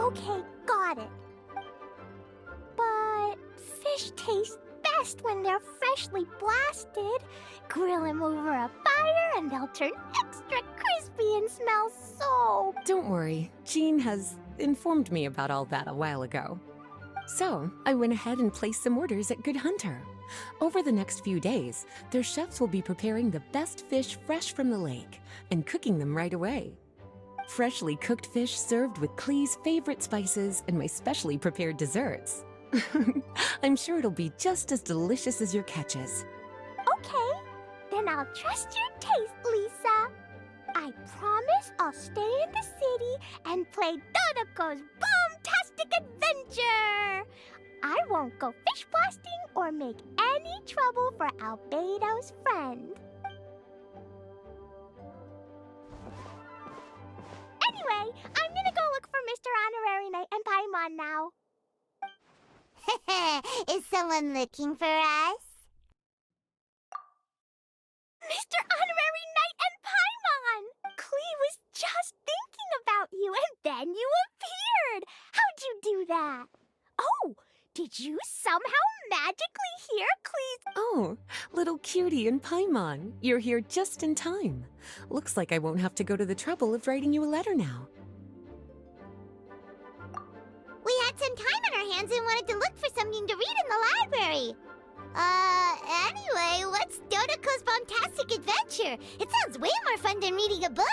Okay, got it. But fish taste best when they're freshly blasted. Grill them over a fire and they'll turn extra crispy and smell so... Don't worry, Jean has informed me about all that a while ago. So, I went ahead and placed some orders at Good Hunter. Over the next few days, their chefs will be preparing the best fish fresh from the lake and cooking them right away. Freshly cooked fish served with Clee's favorite spices and my specially prepared desserts. I'm sure it'll be just as delicious as your catches. Okay, then I'll trust your taste, Lisa. I promise I'll stay in the city and play Dodoco's Bom-Bastis adventure. I won't go fish blasting or make any trouble for Albedo's friend. Anyway, I'm gonna go look for Mr. Honorary Knight and Paimon now. Is someone looking for us? Mr. Honorary Knight and Paimon! Clee was just thinking about you and then you appeared! How'd you do that? Oh, did you somehow magically hear Clee's... Oh, little cutie and Paimon, you're here just in time. Looks like I won't have to go to the trouble of writing you a letter now. We had some time on our hands and wanted to look for something to read in the library. Anyway, what's Dodoco's Bom-Bastis adventure? It sounds way more fun than reading a book.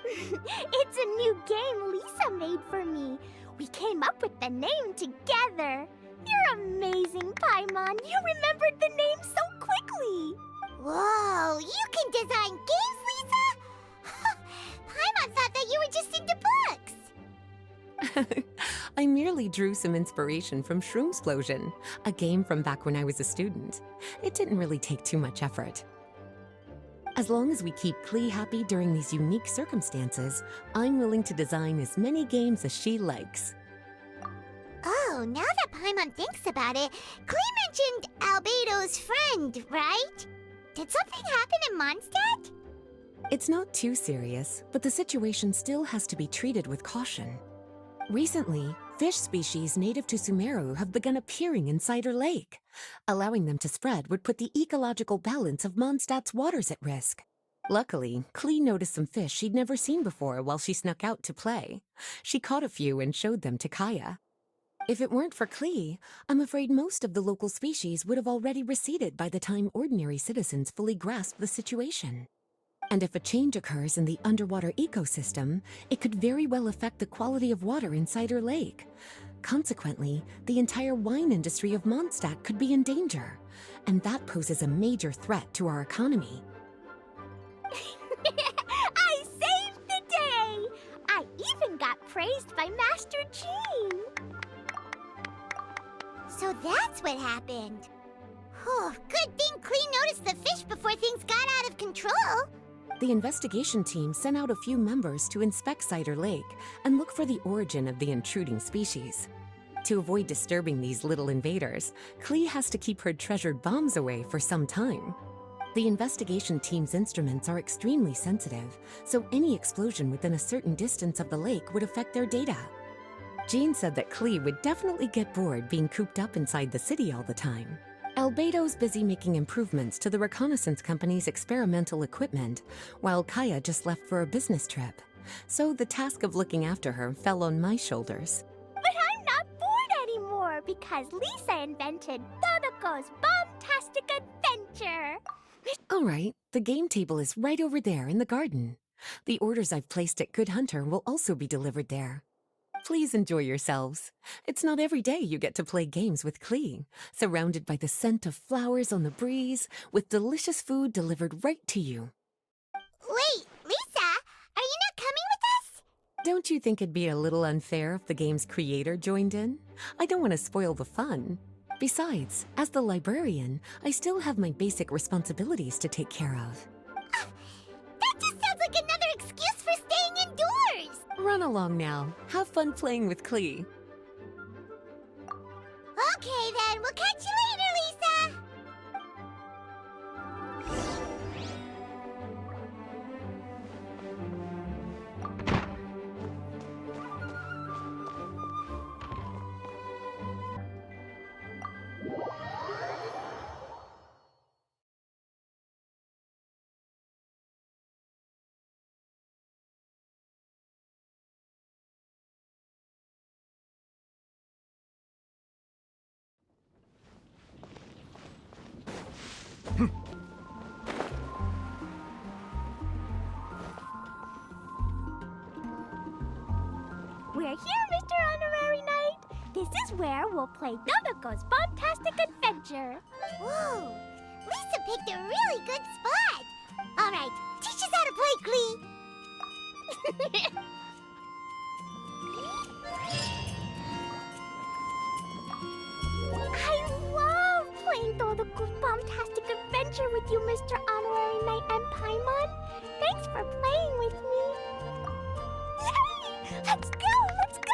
It's a new game Lisa made for me. We came up with the name together. You're amazing, Paimon. You remembered the name so quickly. Whoa, you can design games, Lisa? Paimon thought that you were just into books. I merely drew some inspiration from Shroomsplosion, a game from back when I was a student. It didn't really take too much effort. As long as we keep Clee happy during these unique circumstances, I'm willing to design as many games as she likes. Oh, now that Paimon thinks about it, Clee mentioned Albedo's friend, right? Did something happen in Mondstadt? It's not too serious, but the situation still has to be treated with caution. Recently, fish species native to Sumeru have begun appearing in Cider Lake. Allowing them to spread would put the ecological balance of Mondstadt's waters at risk. Luckily, Clee noticed some fish she'd never seen before while she snuck out to play. She caught a few and showed them to Kaya. If it weren't for Clee, I'm afraid most of the local species would have already receded by the time ordinary citizens fully grasp the situation. And if a change occurs in the underwater ecosystem, it could very well affect the quality of water in Cider Lake. Consequently, the entire wine industry of Mondstadt could be in danger, and that poses a major threat to our economy. I saved the day! I even got praised by Master Jean. So that's what happened. Oh, good thing Clee noticed the fish before things got out of control. The investigation team sent out a few members to inspect Cider Lake and look for the origin of the intruding species. To avoid disturbing these little invaders, Clee has to keep her treasured bombs away for some time. The investigation team's instruments are extremely sensitive, so any explosion within a certain distance of the lake would affect their data. Jean said that Clee would definitely get bored being cooped up inside the city all the time. Albedo's busy making improvements to the reconnaissance company's experimental equipment, while Kaya just left for a business trip. So the task of looking after her fell on my shoulders. But I'm not bored anymore because Lisa invented Dodoco's Bom-Bastis adventure. All right, the game table is right over there in the garden. The orders I've placed at Good Hunter will also be delivered there. Please enjoy yourselves. It's not every day you get to play games with Clee, surrounded by the scent of flowers on the breeze, with delicious food delivered right to you. Wait, Lisa, are you not coming with us? Don't you think it'd be a little unfair if the game's creator joined in? I don't want to spoil the fun. Besides, as the librarian, I still have my basic responsibilities to take care of. That just sounds like another excuse for staying indoors. Run along now. Have fun playing with Clee. Okay then, we'll catch you later, Lisa. We're here, Mr. Honorary Knight. This is where we'll play Dodoco's Bom-Tastic Adventure. Whoa! Lisa picked a really good spot. All right, teach us how to play, Glee. I love playing Dodoco's Bom-Tastic Adventure with you, Mr. Honorary Knight and Paimon. Thanks for playing with me. Yay! Let's go! Let's go!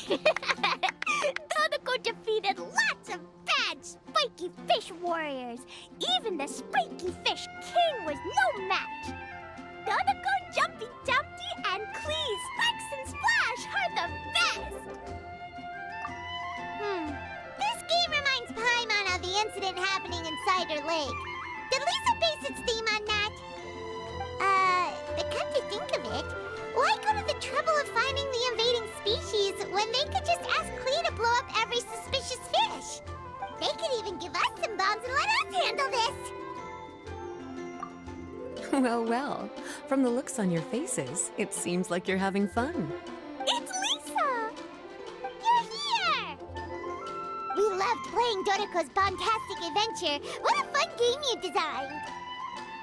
Dodoco defeated lots of bad spiky fish warriors. Even the spiky fish king was no match. Dodoco, Jumpy Dumpty, and Clee, Sparks and Splash are the best. This game reminds Paimon of the incident happening in Cider Lake. Did Lisa base its theme on that? But come to think of it, why go to the trouble of finding the invading species when they could just ask Clee to blow up every suspicious fish? They could even give us some bombs and let us handle this. Well, well. From the looks on your faces, it seems like you're having fun. It's Lisa! You're here! We loved playing Dodoco's Bom-Tastic Adventure. What a fun game you designed!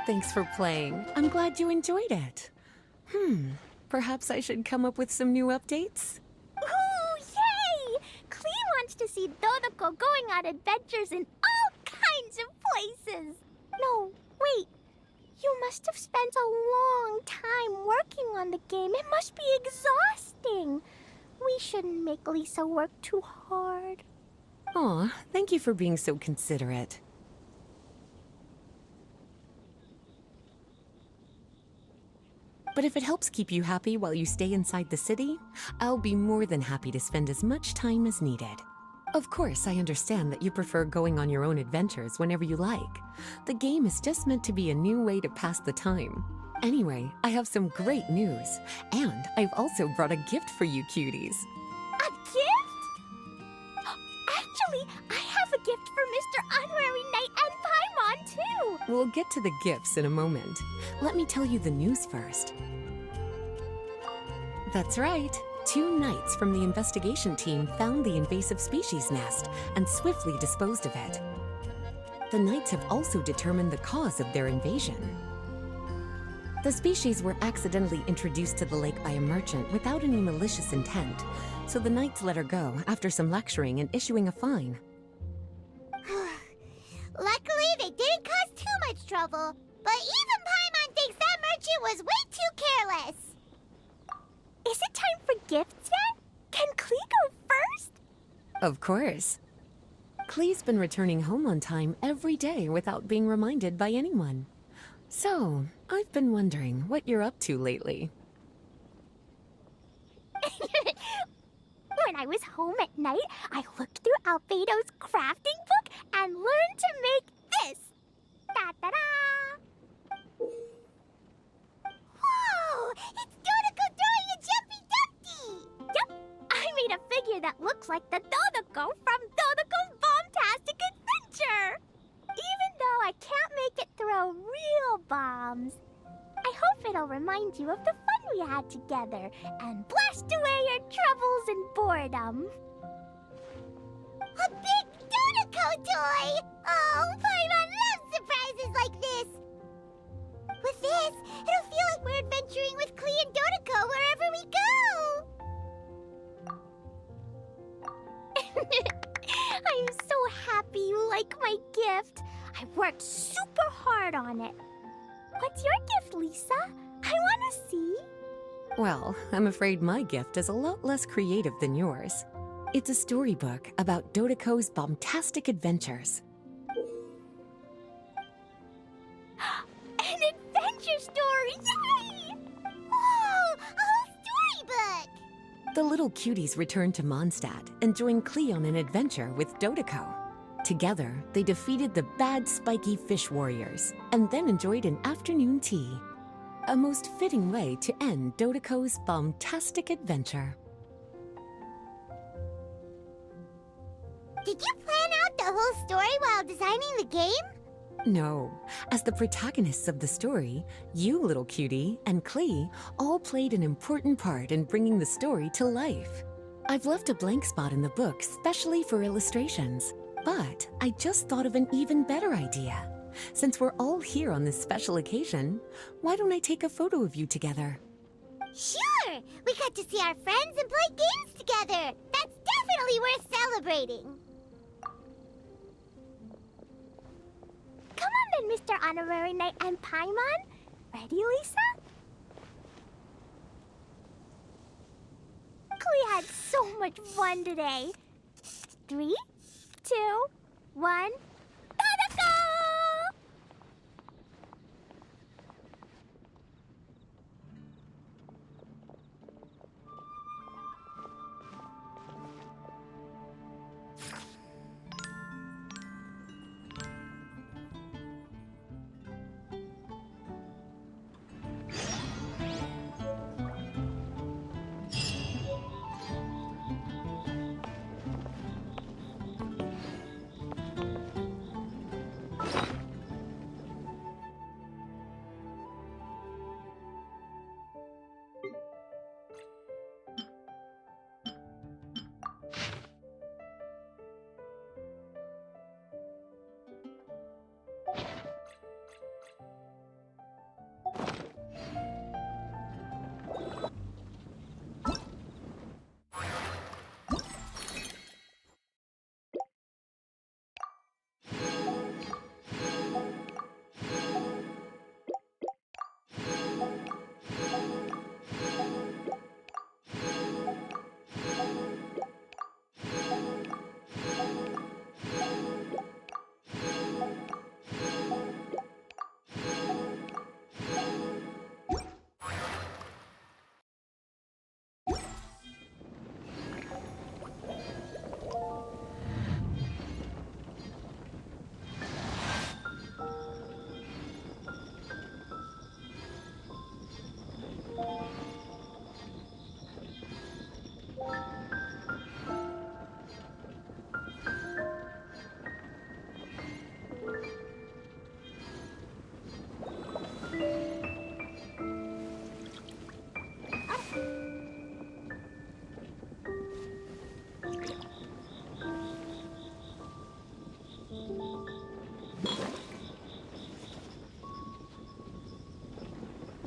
Thanks for playing. I'm glad you enjoyed it. Perhaps I should come up with some new updates? Ooh, yay! Clee wants to see Dodoco going on adventures in all kinds of places. No, wait. You must have spent a long time working on the game. It must be exhausting. We shouldn't make Lisa work too hard. Aw, thank you for being so considerate. But if it helps keep you happy while you stay inside the city, I'll be more than happy to spend as much time as needed. Of course, I understand that you prefer going on your own adventures whenever you like. The game is just meant to be a new way to pass the time. Anyway, I have some great news, and I've also brought a gift for you cuties. A gift? Actually, I have a gift for Mr. Honorary Knight and Paimon, too. We'll get to the gifts in a moment. Let me tell you the news first. That's right. 2 knights from the investigation team found the invasive species nest and swiftly disposed of it. The knights have also determined the cause of their invasion. The species were accidentally introduced to the lake by a merchant without any malicious intent, so the knights let her go after some lecturing and issuing a fine. Luckily, they didn't cause too much trouble. But even Paimon thinks that merchant was way too careless. Is it time for gifts yet? Can Clee go first? Of course. Clee's been returning home on time every day without being reminded by anyone. So, I've been wondering what you're up to lately. When I was home at night, I looked through Albedo's crafting book and learned to make this. Da-da-da! Whoa! It's Dodoco throwing a Jumpy Dumpty! Yep, I made a figure that looks like the Dodoco from Dodoco's Bom-Tastic Adventure! Even though I can't make it throw real bombs. I hope it'll remind you of the fun we had together and blast away your troubles and boredom. A big Dodoco toy! Oh, Paimon loves surprises like this! With this, it'll feel like we're adventuring with Clee and Dodoco wherever we go! I'm so happy you like my gift. I worked super hard on it. What's your gift, Lisa? I want to see. Well, I'm afraid my gift is a lot less creative than yours. It's a storybook about Dodoco's Bom-Tastic adventures. An adventure story! Yay! Whoa! A whole storybook! The little cuties return to Mondstadt and join Clee on an adventure with Dodoco. Together, they defeated the bad spiky fish warriors and then enjoyed an afternoon tea. A most fitting way to end Dodoco's Bom-Tastic adventure. Did you plan out the whole story while designing the game? No, as the protagonists of the story, you, little cutie, and Clee all played an important part in bringing the story to life. I've left a blank spot in the book specially for illustrations, but I just thought of an even better idea. Since we're all here on this special occasion, why don't I take a photo of you together? Sure! We got to see our friends and play games together! That's definitely worth celebrating! Come on then, Mr. Honorary Knight and Paimon. Ready, Lisa? We had so much fun today. 3, 2, 1.